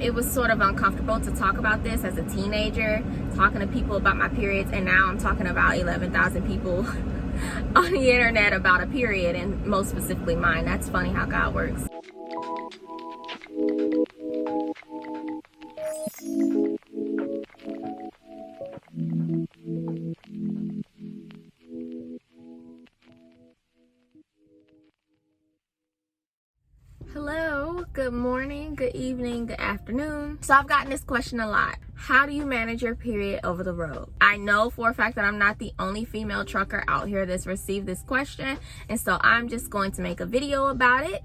It was sort of uncomfortable to talk about this as a teenager, talking to people about my periods, and now I'm talking about 11,000 people on the internet about a period, and most specifically mine. That's funny how God works. Hello, good morning, good evening, good afternoon. So I've gotten this question a lot. How do you manage your period over the road? I know for a fact that I'm not the only female trucker out here that's received this question, and so I'm just going to make a video about it.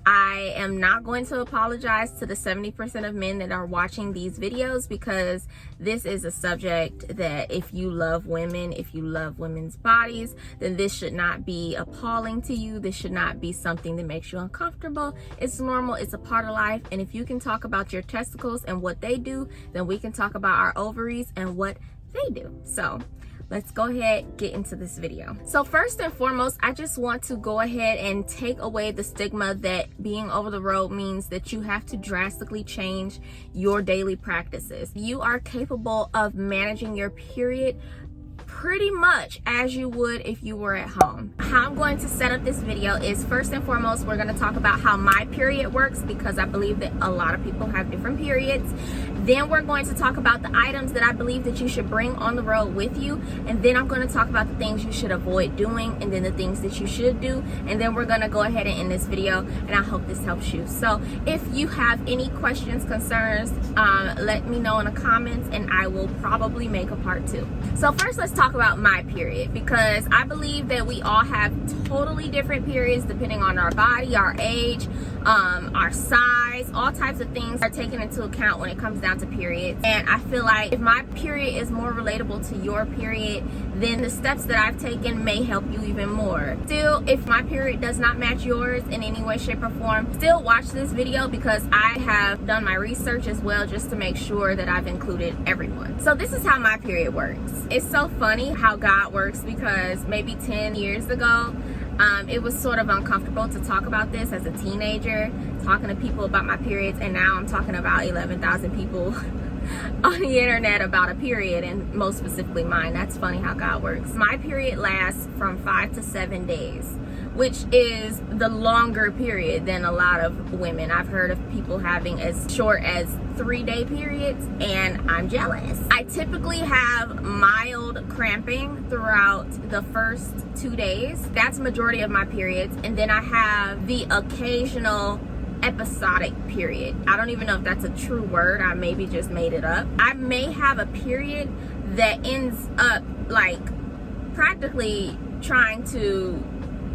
I am not going to apologize to the 70% of men that are watching these videos, because this is a subject that if you love women, if you love women's bodies, then this should not be appalling to you. This should not be something that makes you uncomfortable. It's normal, it's a part of life, and if you can talk about your testicles and what they do, then we can talk about our ovaries and what they do. So let's go ahead, get into this video. So first and foremost, I just want to go ahead and take away the stigma that being over the road means that you have to drastically change your daily practices. You are capable of managing your period pretty much as you would if you were at home. How I'm going to set up this video is, first and foremost, we're going to talk about how my period works, because I believe that a lot of people have different periods. Then we're going to talk about the items that I believe that you should bring on the road with you, and then I'm going to talk about the things you should avoid doing, and then the things that you should do, and then we're going to go ahead and end this video, and I hope this helps you. So if you have any questions, concerns, let me know in the comments, and I will probably make a part 2. So first, let's talk about my period, because I believe that we all have totally different periods depending on our body, our age, our size. All types of things are taken into account when it comes down to periods. And I feel like if my period is more relatable to your period, then the steps that I've taken may help you even more. Still, if my period does not match yours in any way, shape, or form, still watch this video, because I have done my research as well, just to make sure that I've included everyone. So this is how my period works. It's so funny how God works, because maybe 10 years ago, it was sort of uncomfortable to talk about this as a teenager, talking to people about my periods, and now I'm talking about 11,000 people on the internet about a period, and most specifically mine. That's funny how God works. My period lasts from 5 to 7 days, which is the longer period than a lot of women. I've heard of people having as short as 3-day periods, and I'm jealous. I typically have mild cramping throughout the first 2 days. That's the majority of my periods. And then I have the occasional episodic period. I don't even know if that's a true word. I maybe just made it up. I may have a period that ends up like practically trying to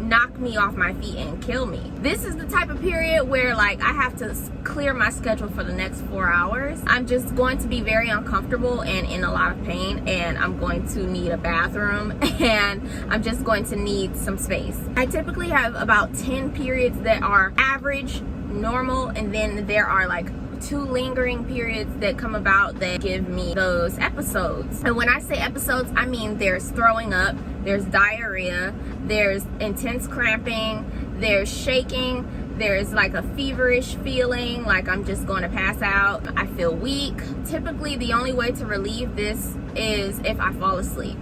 knock me off my feet and kill me. This is the type of period where like I have to clear my schedule for the next 4 hours. I'm just going to be very uncomfortable and in a lot of pain, and I'm going to need a bathroom, and I'm just going to need some space. I typically have about 10 periods that are average, normal, and then there are like 2 lingering periods that come about that give me those episodes. And when I say episodes, I mean there's throwing up, there's diarrhea, there's intense cramping, there's shaking, there's like a feverish feeling like I'm just going to pass out. I feel weak. Typically the only way to relieve this is if I fall asleep,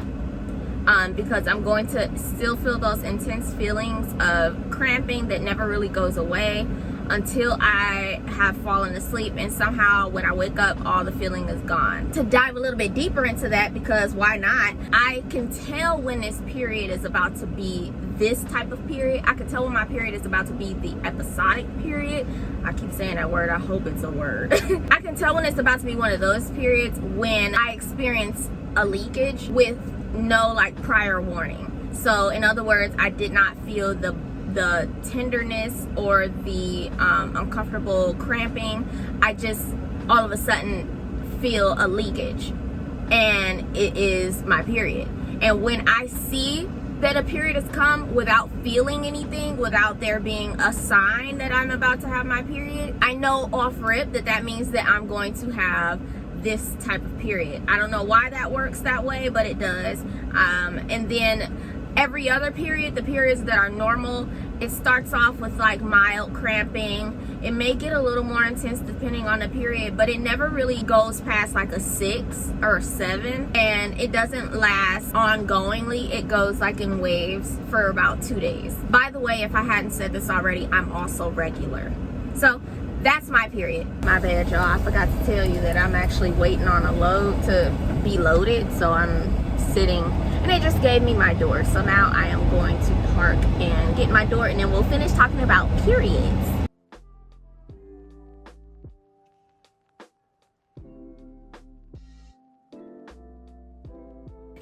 because I'm going to still feel those intense feelings of cramping that never really goes away until I have fallen asleep, and somehow when I wake up all the feeling is gone. To dive a little bit deeper into that, because why not, I can tell when this period is about to be this type of period. I can tell when my period is about to be the episodic period. I keep saying that word, I hope it's a word. I can tell when it's about to be one of those periods when I experience a leakage with no like prior warning. So in other words, I did not feel the tenderness or the uncomfortable cramping. I just all of a sudden feel a leakage, and it is my period. And when I see that a period has come without feeling anything, without there being a sign that I'm about to have my period, I know off rip that that means that I'm going to have this type of period. I don't know why that works that way, but it does. And then every other period, the periods that are normal, it starts off with like mild cramping. It may get a little more intense depending on the period, but it never really goes past like a 6 or 7, and it doesn't last ongoingly. It goes like in waves for about 2 days. By the way, if I hadn't said this already, I'm also regular. So that's my period. My bad, y'all. I forgot to tell you that I'm actually waiting on a load to be loaded, so I'm sitting, and they just gave me my door. So now I am going to park and get my door, and then we'll finish talking about periods.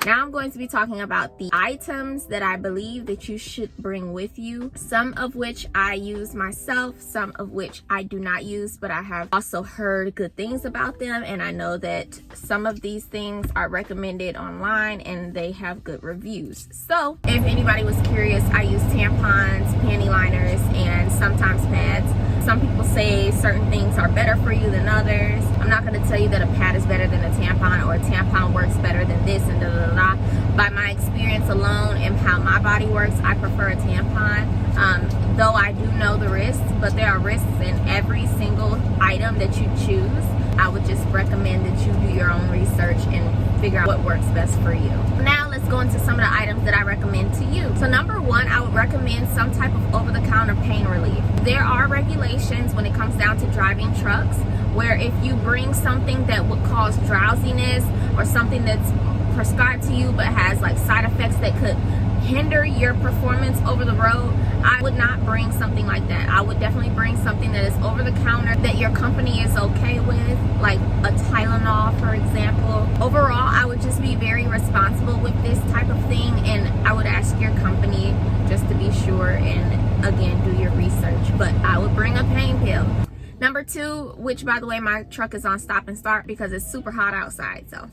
Now I'm going to be talking about the items that I believe that you should bring with you, some of which I use myself, some of which I do not use, but I have also heard good things about them, and I know that some of these things are recommended online and they have good reviews. So if anybody was curious, I use tampons, panty liners, and sometimes pads. Some people say certain things are better for you than others. I'm not going to tell you that a pad is better than a tampon, or a tampon works better than this, and by my experience alone and how my body works, I prefer a tampon. Though I do know the risks, but there are risks in every single item that you choose. I would just recommend that you do your own research and figure out what works best for you. Now let's go into some of the items that I recommend to you. So number one, I would recommend some type of over-the-counter pain relief. There are regulations when it comes down to driving trucks, where if you bring something that would cause drowsiness or something that's prescribed to you but has like side effects that could hinder your performance over the road, I would not bring something like that. I would definitely bring something that is over the counter that your company is okay with, like a Tylenol, for example. Overall, I would just be very responsible with this type of thing, and I would ask your company just to be sure and again do your research. But I would bring a pain pill. Number two, which by the way, my truck is on stop and start because it's super hot outside, so.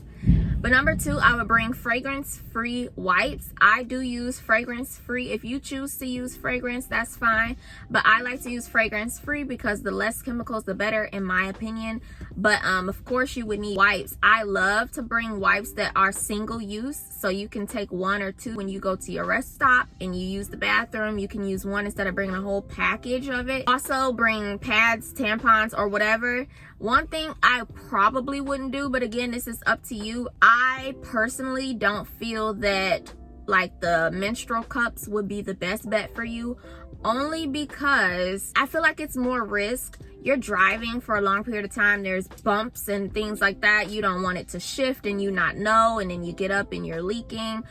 But number two, I would bring fragrance-free wipes. I do use fragrance-free. If you choose to use fragrance, that's fine. But I like to use fragrance-free because the less chemicals, the better, in my opinion. But of course, you would need wipes. I love to bring wipes that are single-use, so you can take one or two when you go to your rest stop and you use the bathroom. You can use one instead of bringing a whole package of it. Also, bring pads, tampons, or whatever. One thing I probably wouldn't do, but again, this is up to you. I personally don't feel that like the menstrual cups would be the best bet for you, only because I feel like it's more risk. You're driving for a long period of time. There's bumps and things like that. You don't want it to shift and you not know, and then you get up and you're leaking.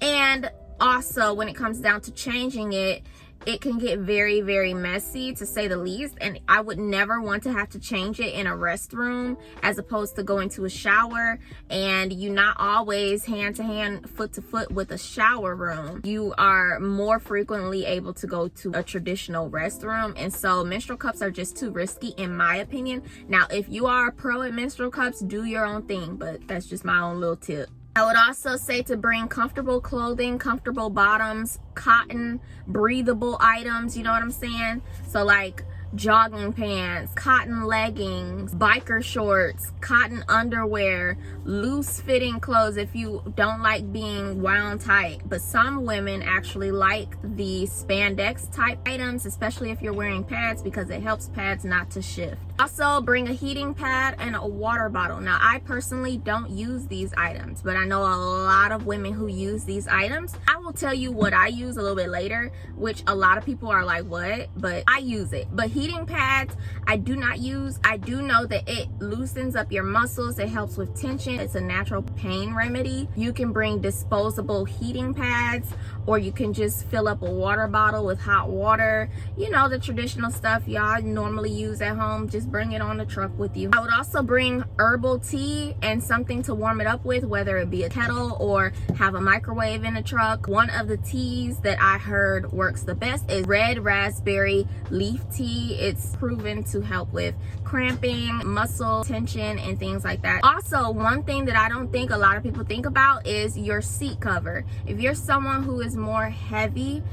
And also, when it comes down to changing it, it can get very, very messy, to say the least, and I would never want to have to change it in a restroom as opposed to going to a shower. And you're not always hand to hand, foot to foot with a shower room. You are more frequently able to go to a traditional restroom, and so menstrual cups are just too risky in my opinion. Now, if you are a pro at menstrual cups, do your own thing, but that's just my own little tip. I would also say to bring comfortable clothing, comfortable bottoms, cotton, breathable items, you know what I'm saying? So like jogging pants, cotton leggings, biker shorts, cotton underwear, loose fitting clothes if you don't like being wound tight. But some women actually like the spandex type items, especially if you're wearing pads, because it helps pads not to shift. Also, bring a heating pad and a water bottle. Now, I personally don't use these items, but I know a lot of women who use these items. I will tell you what I use a little bit later, which a lot of people are like, what? But I use it. But heating pads, I do not use. I do know that it loosens up your muscles. It helps with tension. It's a natural pain remedy. You can bring disposable heating pads, or you can just fill up a water bottle with hot water. You know, the traditional stuff y'all normally use at home. Just bring it on the truck with you. I would also bring herbal tea and something to warm it up with, whether it be a kettle or have a microwave in the truck. One of the teas that I heard works the best is red raspberry leaf tea. It's proven to help with cramping, muscle tension, and things like that. Also, one thing that I don't think a lot of people think about is your seat cover. If you're someone who is more heavy,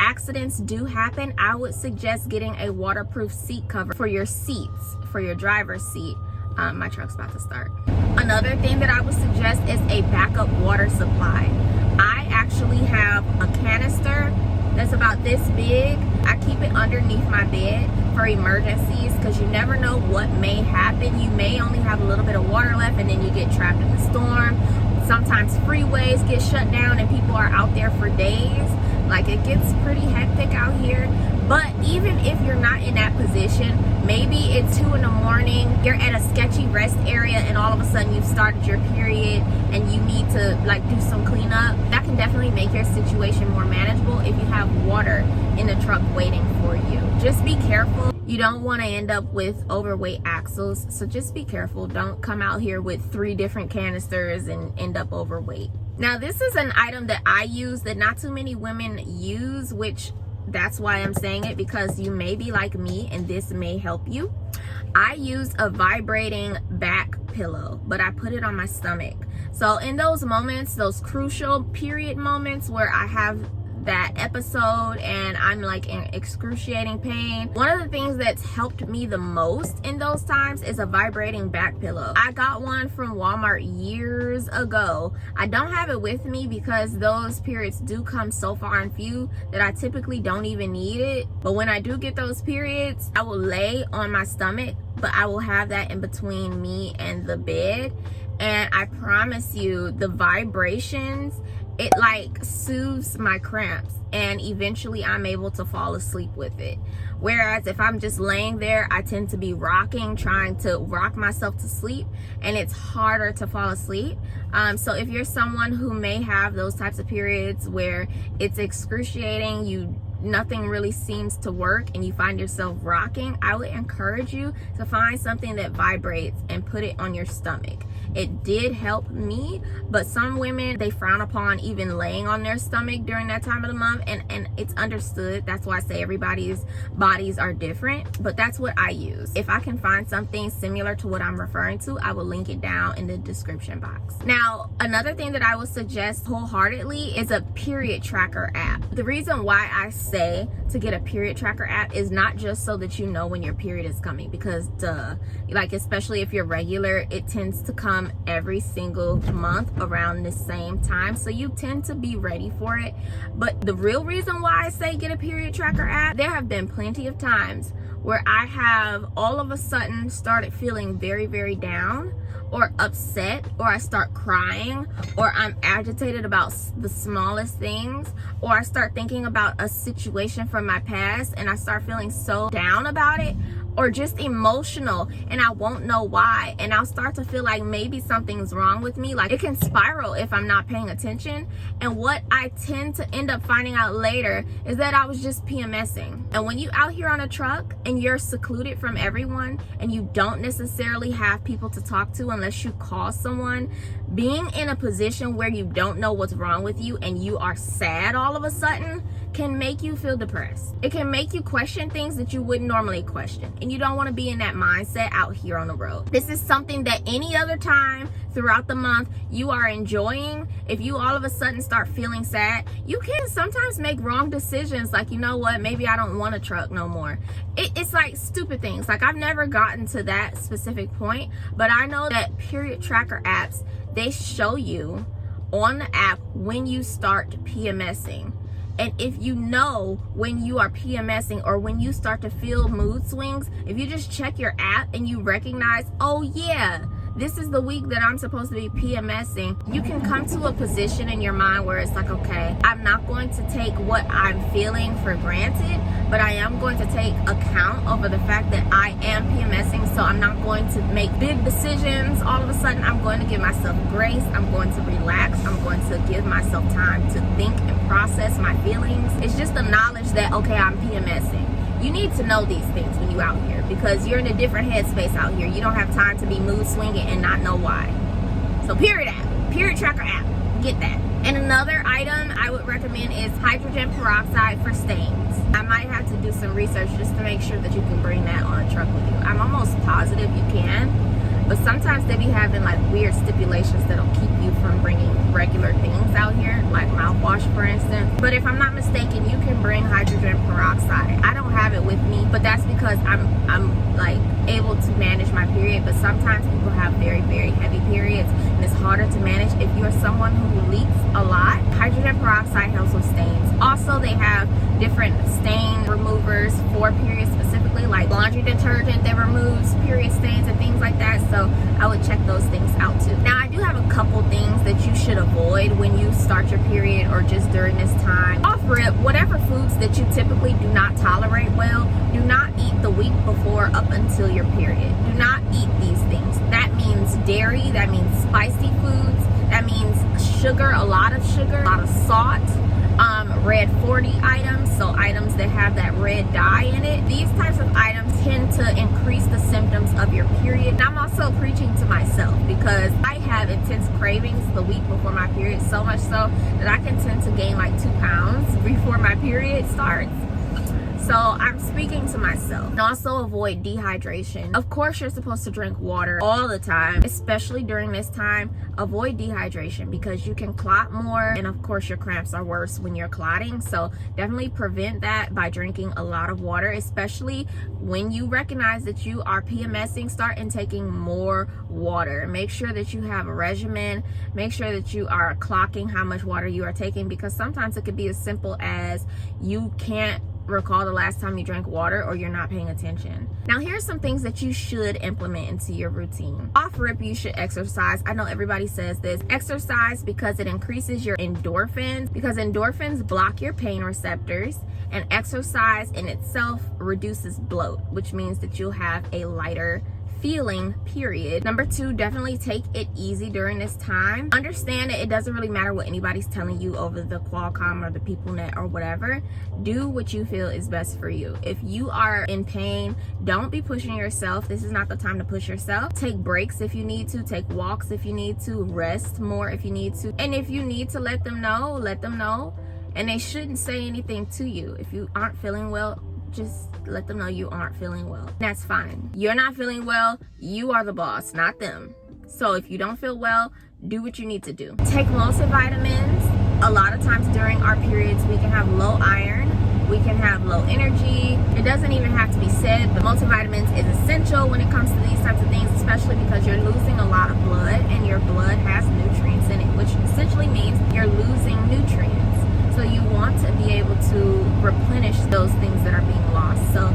accidents do happen. I would suggest getting a waterproof seat cover for your seats, for your driver's seat. My truck's about to start. Another thing that I would suggest is a backup water supply. I actually have a canister that's about this big. I keep it underneath my bed. for emergencies, because you never know what may happen. You may only have a little bit of water left and then you get trapped in the storm. Sometimes freeways get shut down and people are out there for days. Like, it gets pretty hectic out here. But even if you're not in that position, maybe it's 2 in the morning, you're at a sketchy rest area, and all of a sudden you've started your period and you need to like do some cleanup. That can definitely make your situation more manageable if you have water in the truck waiting for you. Just be careful. You don't want to end up with overweight axles, so just be careful. Don't come out here with 3 different canisters and end up overweight. Now, this is an item that I use that not too many women use, which that's why I'm saying it, because you may be like me and this may help you. I use a vibrating back pillow, but I put it on my stomach. So in those moments, those crucial period moments where I have that episode and I'm like in excruciating pain, one of the things that's helped me the most in those times is a vibrating back pillow. I got one from Walmart years ago. I don't have it with me because those periods do come so far and few that I typically don't even need it. But when I do get those periods, I will lay on my stomach, but I will have that in between me and the bed. And I promise you, the vibrations, it like soothes my cramps, and eventually I'm able to fall asleep with it. Whereas if I'm just laying there, I tend to be rocking, trying to rock myself to sleep, and it's harder to fall asleep. So if you're someone who may have those types of periods where it's excruciating, nothing really seems to work and you find yourself rocking, I would encourage you to find something that vibrates and put it on your stomach. It did help me, but some women, they frown upon even laying on their stomach during that time of the month, and it's understood. That's why I say everybody's bodies are different, but that's what I use. If I can find something similar to what I'm referring to, I will link it down in the description box. Now, another thing that I would suggest wholeheartedly is a period tracker app. The reason why I say to get a period tracker app is not just so that you know when your period is coming, because duh, like especially if you're regular, it tends to come every single month around the same time, so you tend to be ready for it. But the real reason why I say get a period tracker app, there have been plenty of times where I have all of a sudden started feeling very, very down or upset, or I start crying, or I'm agitated about the smallest things, or I start thinking about a situation from my past and I start feeling so down about it, or just emotional, and I won't know why, and I'll start to feel like maybe something's wrong with me. Like, it can spiral if I'm not paying attention, and what I tend to end up finding out later is that I was just PMSing. And when you out here on a truck and you're secluded from everyone and you don't necessarily have people to talk to unless you call someone, being in a position where you don't know what's wrong with you and you are sad all of a sudden can make you feel depressed. It can make you question things that you wouldn't normally question, and you don't want to be in that mindset out here on the road. This is something that any other time throughout the month you are enjoying. If you all of a sudden start feeling sad, you can sometimes make wrong decisions, like, you know what, maybe I don't want a truck no more. It's like stupid things. Like, I've never gotten to that specific point, but I know that period tracker apps, they show you on the app when you start PMSing. And if you know when you are PMSing or when you start to feel mood swings, if you just check your app and you recognize, oh yeah, this is the week that I'm supposed to be PMSing, you can come to a position in your mind where it's like, okay, I'm not going to take what I'm feeling for granted, but I am going to take account over the fact that I am PMSing, so I'm not going to make big decisions. All of a sudden, I'm going to give myself grace. I'm going to relax. I'm going to give myself time to think and process my feelings. It's just the knowledge that, okay, I'm PMSing. You need to know these things when you're out here, because you're in a different headspace out here. You don't have time to be mood swinging and not know why. So period app, period tracker app, get that. And another item I would recommend is hydrogen peroxide for stains. I might have to do some research just to make sure that you can bring that on a truck with you. I'm almost positive you can, but sometimes they be having like weird stipulations that'll keep you from bringing regular things out here, like mouthwash for instance. But if I'm not mistaken, you can bring hydrogen peroxide. I don't have it with me, but that's because I'm like able to manage my period. But sometimes people have very, very heavy periods and it's harder to manage. If you're someone who leaks a lot, hydrogen peroxide helps with stains. Also, they have different stain removers for periods specifically. specifically, like laundry detergent that removes period stains and things like that. So I would check those things out too. Now I do have a couple things that you should avoid when you start your period or just during this time. Off rip, whatever foods that you typically do not tolerate well, do not eat the week before up until your period. Do not eat these things. That means dairy, that means spicy foods, that means sugar, a lot of sugar, a lot of salt, red 40 items, so items that have that red dye in it. These types of items tend to increase the symptoms of your period. And I'm also preaching to myself because I have intense cravings the week before my period, so much so that I can tend to gain like 2 pounds before my period starts. So I'm speaking to myself. And also avoid dehydration. Of course, you're supposed to drink water all the time, especially during this time. Avoid dehydration because you can clot more, and of course your cramps are worse when you're clotting. So definitely prevent that by drinking a lot of water, especially when you recognize that you are PMSing. Start intaking more water. Make sure that you have a regimen. Make sure that you are clocking how much water you are taking, because sometimes it could be as simple as you can't recall the last time you drank water, or you're not paying attention. Now here's some things that you should implement into your routine. Off rip, you should exercise. I know everybody says this. Exercise because it increases your endorphins, because endorphins block your pain receptors, and exercise in itself reduces bloat, which means that you'll have a lighter feeling, period. Number 2, definitely take it easy during this time. Understand that it doesn't really matter what anybody's telling you over the Qualcomm or the PeopleNet or whatever. Do what you feel is best for you. If you are in pain, don't be pushing yourself. This is not the time to push yourself. Take breaks if you need to. Take walks if you need to. Rest more if you need to. And if you need to let them know, let them know. And they shouldn't say anything to you. If you aren't feeling well, just let them know you aren't feeling well. That's fine. You're not feeling well. You are the boss, not them. So if you don't feel well, do what you need to do. Take multivitamins. A lot of times during our periods, we can have low iron. We can have low energy. It doesn't even have to be said, but multivitamins is essential when it comes to these types of things, especially because you're losing a lot of blood, and your blood has nutrients in it, which essentially means you're losing nutrients. So you want to be able to replenish those things that are being lost. So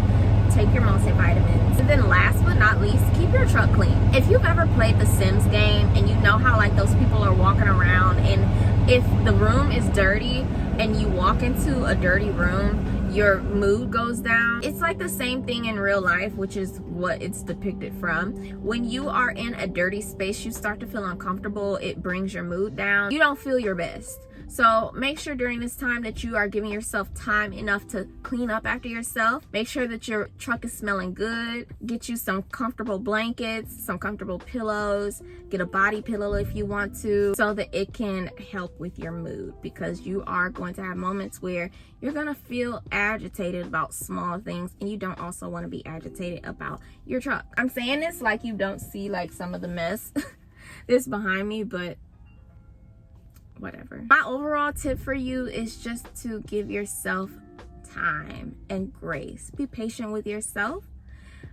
take your multivitamins. And then last but not least, keep your truck clean. If you've ever played the Sims game and you know how like those people are walking around, and if the room is dirty and you walk into a dirty room, your mood goes down. It's like the same thing in real life, which is what it's depicted from. When you are in a dirty space, you start to feel uncomfortable. It brings your mood down. You don't feel your best. So make sure during this time that you are giving yourself time enough to clean up after yourself. Make sure that your truck is smelling good. Get you some comfortable blankets, some comfortable pillows. Get a body pillow if you want to, so that it can help with your mood, because you are going to have moments where you're going to feel agitated about small things, and you don't also want to be agitated about your truck. I'm saying this like you don't see like some of the mess that's behind me, but whatever. My overall tip for you is just to give yourself time and grace. Be patient with yourself.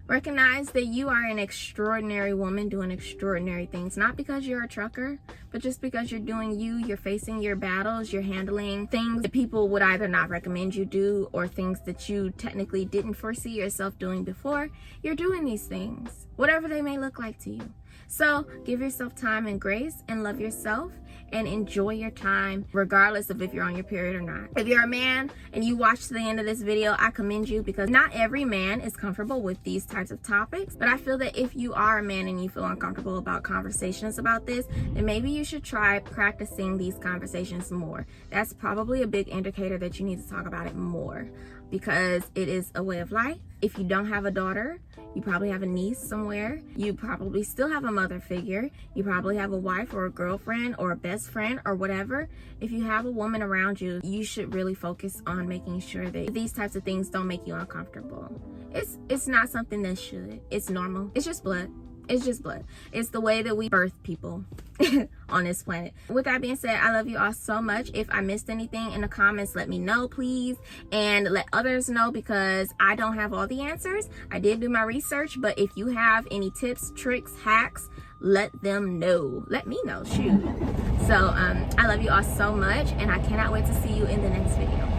Recognize that you are an extraordinary woman doing extraordinary things, not because you're a trucker, but just because you're doing you. You're facing your battles. You're handling things that people would either not recommend you do, or things that you technically didn't foresee yourself doing before. You're doing these things, whatever they may look like to you. So give yourself time and grace, and love yourself, and enjoy your time regardless of if you're on your period or not. If you're a man and you watch to the end of this video, I commend you, because not every man is comfortable with these types of topics. But I feel that if you are a man and you feel uncomfortable about conversations about this, then maybe you should try practicing these conversations more. That's probably a big indicator that you need to talk about it more, because it is a way of life. If you don't have a daughter, you probably have a niece somewhere. You probably still have a mother figure. You probably have a wife or a girlfriend or a best friend or whatever. If you have a woman around you, you should really focus on making sure that these types of things don't make you uncomfortable. It's not something that should. It's normal. It's just blood. It's just blood. It's the way that we birth people on this planet. With that being said, I love you all so much. If I missed anything in the comments, let me know, please. And let others know, because I don't have all the answers. I did do my research, but if you have any tips, tricks, hacks, let them know. Let me know, shoot. So I love you all so much, and I cannot wait to see you in the next video.